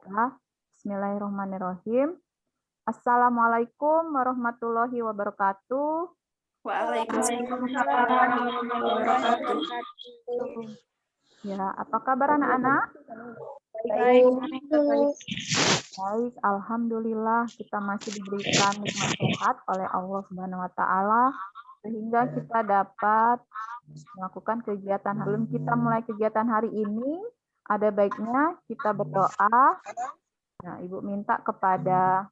kita. Bismillahirrahmanirrahim. Assalamualaikum warahmatullahi wabarakatuh. Waalaikumsalam warahmatullahi wabarakatuh. Ya, apa kabar anak-anak? Baik. Baik, alhamdulillah kita masih diberikan nikmat sehat oleh Allah Subhanahu wa taala sehingga kita dapat melakukan kegiatan. Sebelum kita mulai kegiatan hari ini, ada baiknya kita berdoa. Nah, Ibu minta kepada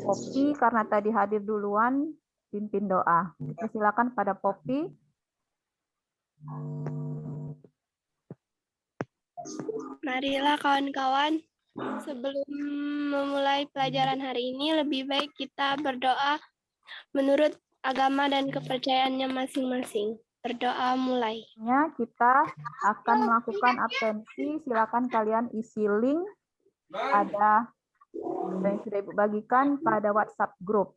Poppy karena tadi hadir duluan pimpin doa. Kita silakan pada Poppy. Marilah kawan-kawan, sebelum memulai pelajaran hari ini lebih baik kita berdoa menurut agama dan kepercayaannya masing-masing. Berdoa mulai. Kita akan melakukan absensi. Silakan kalian isi link ada yang sudah Ibu bagikan pada WhatsApp grup.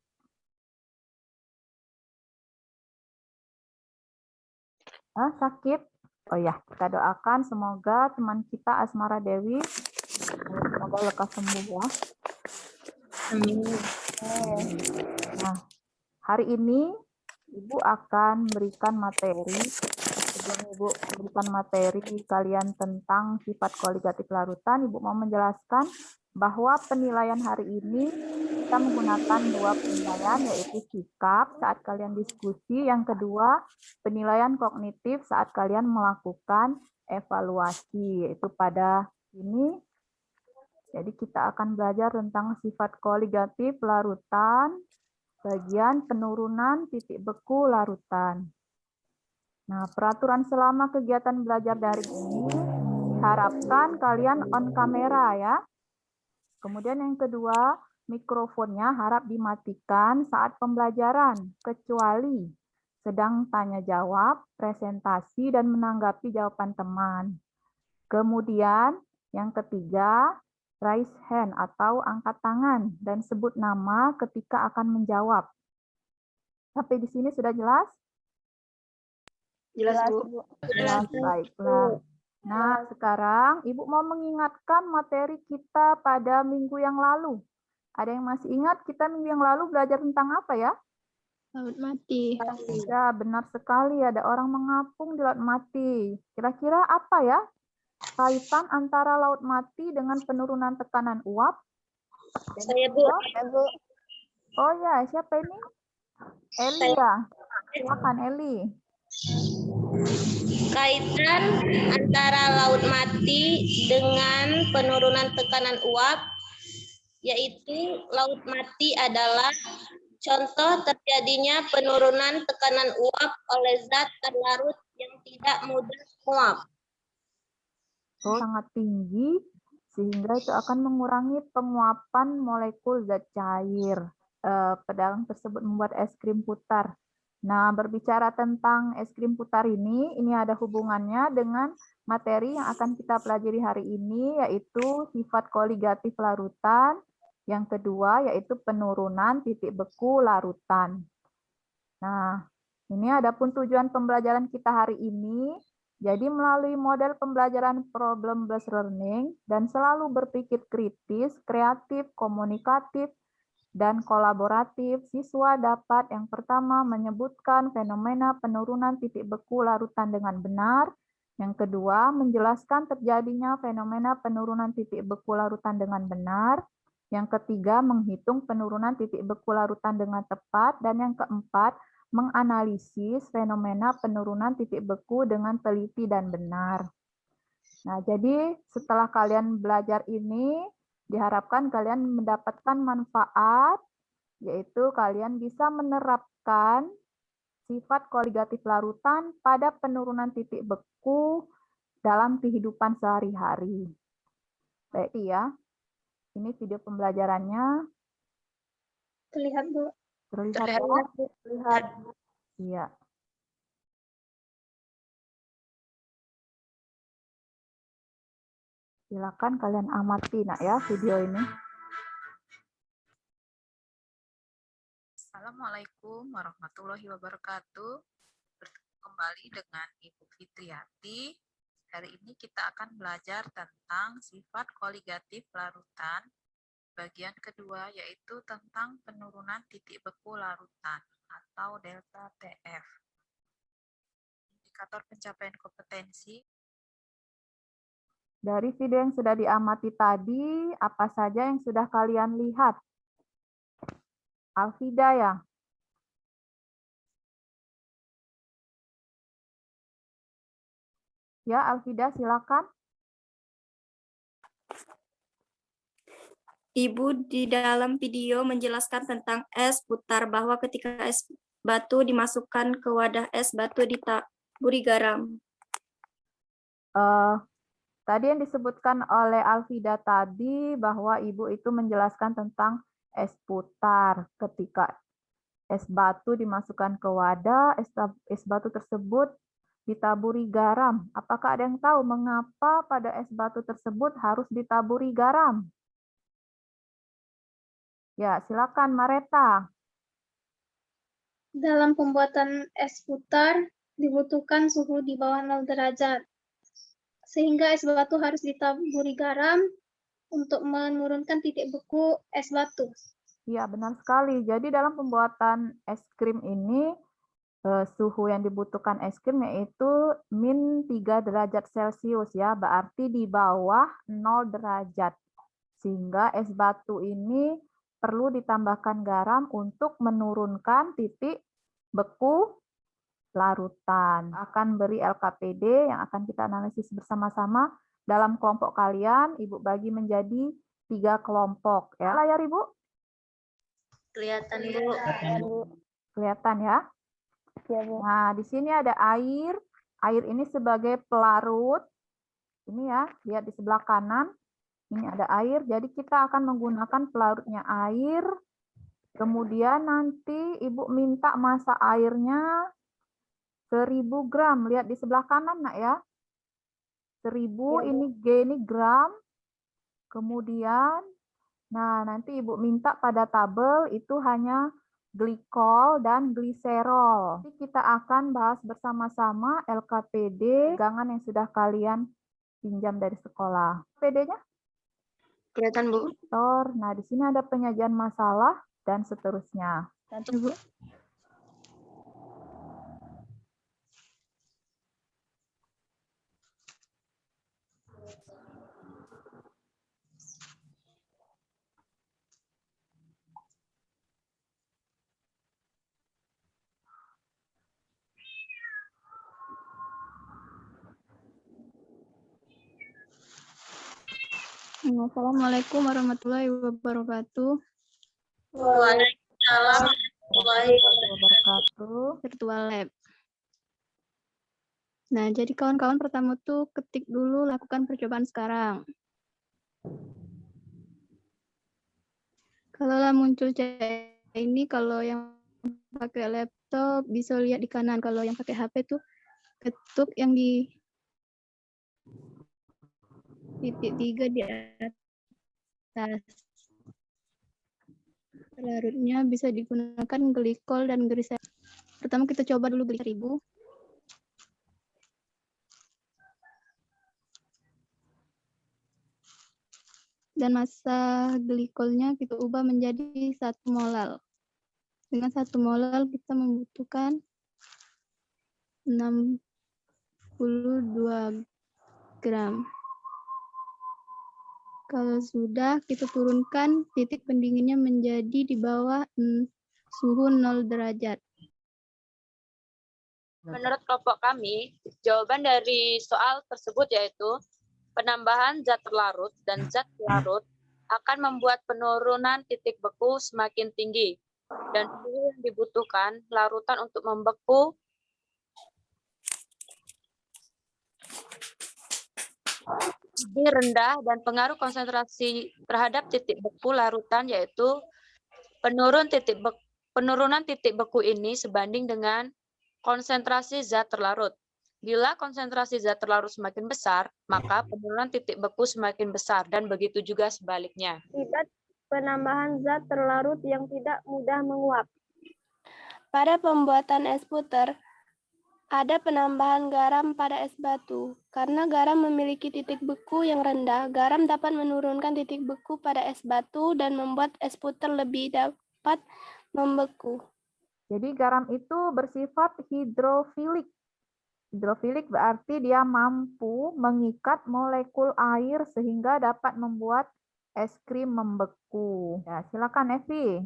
Sakit? Oh ya, kita doakan semoga teman kita Asmara Dewi semoga lekas sembuh ya. Amin. Nah, hari ini Ibu akan memberikan materi. Sebelum Ibu memberikan materi kalian tentang sifat koligatif larutan, Ibu mau menjelaskan bahwa penilaian hari ini kita menggunakan dua penilaian, yaitu sikap saat kalian diskusi, yang kedua penilaian kognitif saat kalian melakukan evaluasi, yaitu pada ini. Jadi kita akan belajar tentang sifat koligatif larutan, bagian penurunan titik beku larutan. Nah, peraturan selama kegiatan belajar daring ini diharapkan kalian on kamera ya. Kemudian yang kedua, mikrofonnya harap dimatikan saat pembelajaran, kecuali sedang tanya jawab, presentasi, dan menanggapi jawaban teman. Kemudian yang ketiga, raise hand atau angkat tangan dan sebut nama ketika akan menjawab. Sampai di sini sudah jelas? Jelas, Bu. Jelas, baiklah. Nah, sekarang Ibu mau mengingatkan materi kita pada minggu yang lalu. Ada yang masih ingat kita minggu yang lalu belajar tentang apa ya? Laut mati. Ya, benar sekali. Ada orang mengapung di laut mati. Kira-kira apa ya kaitan antara laut mati dengan penurunan tekanan uap? Saya, Bu. Oh ya, siapa ini? Eli ya. Silakan Eli. Kaitan antara laut mati dengan penurunan tekanan uap, yaitu laut mati adalah contoh terjadinya penurunan tekanan uap oleh zat terlarut yang tidak mudah menguap. Oh, sangat tinggi sehingga itu akan mengurangi penguapan molekul zat cair. Pedagang tersebut membuat es krim putar. Nah, berbicara tentang es krim putar ini ada hubungannya dengan materi yang akan kita pelajari hari ini, yaitu sifat koligatif larutan. Yang kedua, yaitu penurunan titik beku larutan. Nah, ini adapun tujuan pembelajaran kita hari ini. Jadi melalui model pembelajaran problem-based learning dan selalu berpikir kritis, kreatif, komunikatif, dan kolaboratif, siswa dapat yang pertama menyebutkan fenomena penurunan titik beku larutan dengan benar, yang kedua menjelaskan terjadinya fenomena penurunan titik beku larutan dengan benar, yang ketiga menghitung penurunan titik beku larutan dengan tepat, dan yang keempat menganalisis fenomena penurunan titik beku dengan teliti dan benar. Nah, jadi setelah kalian belajar ini, diharapkan kalian mendapatkan manfaat, yaitu kalian bisa menerapkan sifat koligatif larutan pada penurunan titik beku dalam kehidupan sehari-hari. Baik ya, ini video pembelajarannya. Terlihat, Bu. Terlihat ya? Terlihat. Iya. Silakan kalian amati nak ya video ini. Assalamualaikum warahmatullahi wabarakatuh. Bertemu kembali dengan Ibu Fitriati Hari ini kita akan belajar tentang sifat koligatif larutan. Bagian kedua yaitu tentang penurunan titik beku larutan atau delta TF. Indikator pencapaian kompetensi. Dari video yang sudah diamati tadi, apa saja yang sudah kalian lihat? Alfida ya? Ya, Alfida silakan. Ibu di dalam video menjelaskan tentang es putar bahwa ketika es batu dimasukkan ke wadah es batu ditaburi garam. Tadi yang disebutkan oleh Alfida tadi bahwa Ibu itu menjelaskan tentang es putar. Ketika es batu dimasukkan ke wadah, es batu tersebut ditaburi garam. Apakah ada yang tahu mengapa pada es batu tersebut harus ditaburi garam? Ya, silakan Mareta. Dalam pembuatan es putar dibutuhkan suhu di bawah 0 derajat. Sehingga es batu harus ditaburi garam untuk menurunkan titik beku es batu. Iya, benar sekali. Jadi dalam pembuatan es krim ini, suhu yang dibutuhkan es krim yaitu min 3 derajat Celcius ya, berarti di bawah 0 derajat. Sehingga es batu ini perlu ditambahkan garam untuk menurunkan titik beku larutan. Akan beri LKPD yang akan kita analisis bersama-sama dalam kelompok kalian. Ibu bagi menjadi 3 kelompok. Ya, layar Ibu? Kelihatan, Bu. Kelihatan ya? Nah, di sini ada air. Air ini sebagai pelarut. Ini ya, lihat di sebelah kanan. Ini ada air, jadi kita akan menggunakan pelarutnya air. Kemudian nanti Ibu minta massa airnya 1000 gram. Lihat di sebelah kanan, Nak ya. 1000, ini G, ini gram. Kemudian, nah nanti Ibu minta pada tabel itu hanya glikol dan gliserol. Nanti kita akan bahas bersama-sama LKPD, pegangan yang sudah kalian pinjam dari sekolah. PD-nya? Kelihatan, Bu? Nah, di sini ada penyajian masalah dan seterusnya. Bu. Assalamualaikum warahmatullahi wabarakatuh. Waalaikumsalam warahmatullahi Wabarakatuh. Virtual lab. Nah, jadi kawan-kawan pertama tuh ketik dulu, lakukan percobaan sekarang. Kalau muncul chat ini, kalau yang pakai laptop bisa lihat di kanan. Kalau yang pakai HP tuh ketuk yang di titik 3 di atas. Larutnya bisa digunakan glikol dan gliserol. Pertama kita coba dulu gliserol. Dan massa glikolnya kita ubah menjadi 1 molal. Dengan 1 molal kita membutuhkan 62 gram. Kalau sudah, kita turunkan titik pendinginnya menjadi di bawah suhu 0 derajat. Menurut kelompok kami, jawaban dari soal tersebut yaitu penambahan zat terlarut dan zat pelarut akan membuat penurunan titik beku semakin tinggi dan suhu yang dibutuhkan larutan untuk membeku lebih rendah dan pengaruh konsentrasi terhadap titik beku larutan yaitu penurunan titik beku ini sebanding dengan konsentrasi zat terlarut. Bila konsentrasi zat terlarut semakin besar, maka penurunan titik beku semakin besar dan begitu juga sebaliknya. Akibat penambahan zat terlarut yang tidak mudah menguap. Pada pembuatan es puter, Ada penambahan garam pada es batu. Karena garam memiliki titik beku yang rendah, garam dapat menurunkan titik beku pada es batu dan membuat es putar lebih dapat membeku. Jadi garam itu bersifat hidrofilik. Hidrofilik berarti dia mampu mengikat molekul air sehingga dapat membuat es krim membeku. Ya, silakan Evi.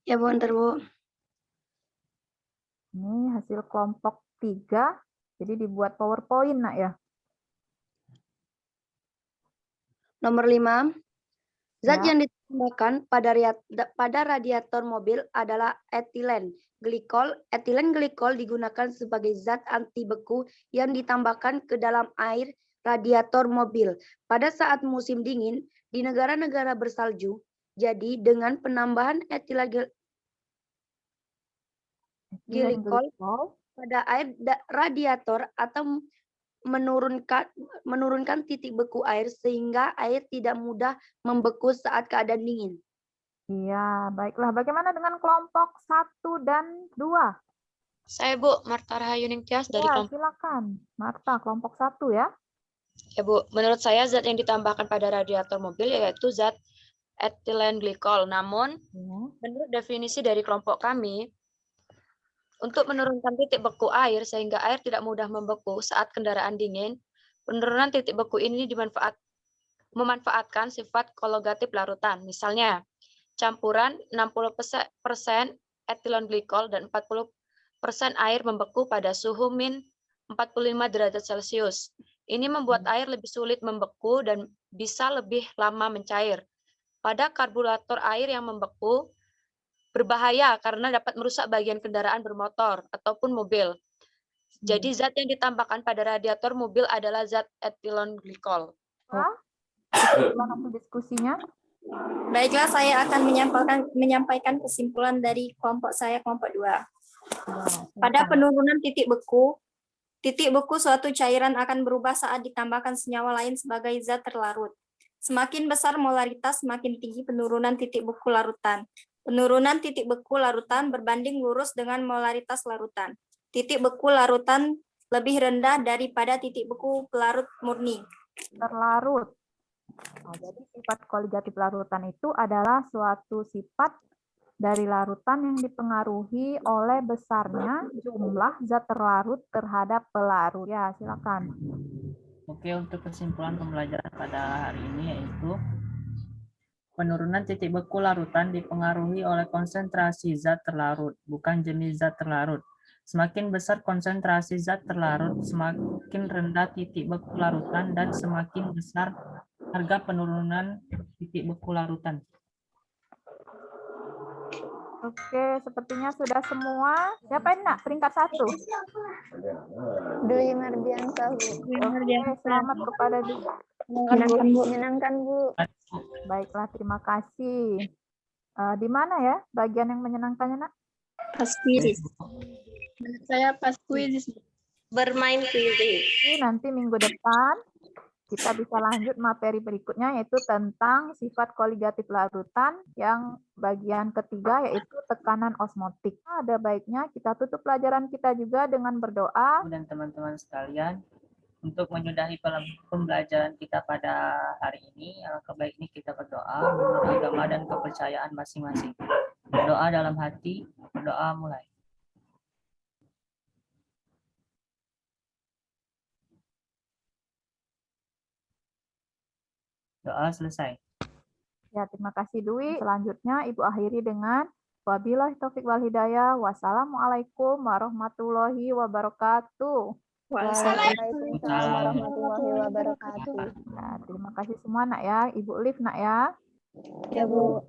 Ya Bu, ntar Bu. Ini hasil kelompok 3. Jadi dibuat PowerPoint, Nak ya. Nomor 5. Zat Ya. yang ditambahkan pada radiator mobil adalah etilen glikol. Etilen glikol digunakan sebagai zat anti beku yang ditambahkan ke dalam air radiator mobil pada saat musim dingin di negara-negara bersalju. Jadi dengan penambahan etilen glikol pada air radiator atau menurunkan titik beku air sehingga air tidak mudah membeku saat keadaan dingin. Iya, baiklah. Bagaimana dengan kelompok 1 dan 2? Saya Bu, Marta Rahayuning Tias dari Ya, kelompok. silakan. Marta, kelompok 1 ya. Ya Bu, menurut saya zat yang ditambahkan pada radiator mobil yaitu zat etilen glikol. Namun, Ya. menurut definisi dari kelompok kami, untuk menurunkan titik beku air sehingga air tidak mudah membeku saat kendaraan dingin, penurunan titik beku ini memanfaatkan sifat kologatif larutan. Misalnya, campuran 60% etilen glikol dan 40% air membeku pada suhu min 45 derajat Celcius. Ini membuat air lebih sulit membeku dan bisa lebih lama mencair. Pada karburator air yang membeku, berbahaya karena dapat merusak bagian kendaraan bermotor ataupun mobil. Jadi zat yang ditambahkan pada radiator mobil adalah zat etilen glikol. Silakan diskusinya. Baiklah, saya akan menyampaikan kesimpulan dari kelompok saya, kelompok 2. Pada penurunan titik beku suatu cairan akan berubah saat ditambahkan senyawa lain sebagai zat terlarut. Semakin besar molaritas, semakin tinggi penurunan titik beku larutan. Penurunan titik beku larutan berbanding lurus dengan molaritas larutan. Titik beku larutan lebih rendah daripada titik beku pelarut murni. Terlarut. Nah, jadi sifat koligatif larutan itu adalah suatu sifat dari larutan yang dipengaruhi oleh besarnya jumlah zat terlarut terhadap pelarut. Ya, silakan. Oke, untuk kesimpulan pembelajaran pada hari ini yaitu penurunan titik beku larutan dipengaruhi oleh konsentrasi zat terlarut, bukan jenis zat terlarut. Semakin besar konsentrasi zat terlarut, semakin rendah titik beku larutan dan semakin besar harga penurunan titik beku larutan. Oke, sepertinya sudah semua. Siapa yang nak peringkat 1? Dwi Mardiansa, Bu. Oke, selamat kepada Dwi. Menyenangkan, Bu. Baiklah, terima kasih. Di mana ya bagian yang menyenangkannya, Nak? Pas kuis. Menurut saya pas kuis. Bermain kuis. Nanti minggu depan kita bisa lanjut materi berikutnya yaitu tentang sifat koligatif larutan yang bagian ketiga yaitu tekanan osmotik. Ada baiknya kita tutup pelajaran kita juga dengan berdoa. Dan teman-teman sekalian, untuk menyudahi pembelajaran kita pada hari ini, alangkah baiknya kita berdoa menurut agama dan kepercayaan masing-masing. Berdoa dalam hati, berdoa mulai. Doa selesai. Ya, terima kasih Dwi. Selanjutnya Ibu akhiri dengan wabillahi taufik wal hidayah. Wassalamualaikum warahmatullahi wabarakatuh. Waalaikumsalam warahmatullahi wabarakatuh. Nah, terima kasih semua Nak ya. Ibu Liv Nak ya. Ya, Bu.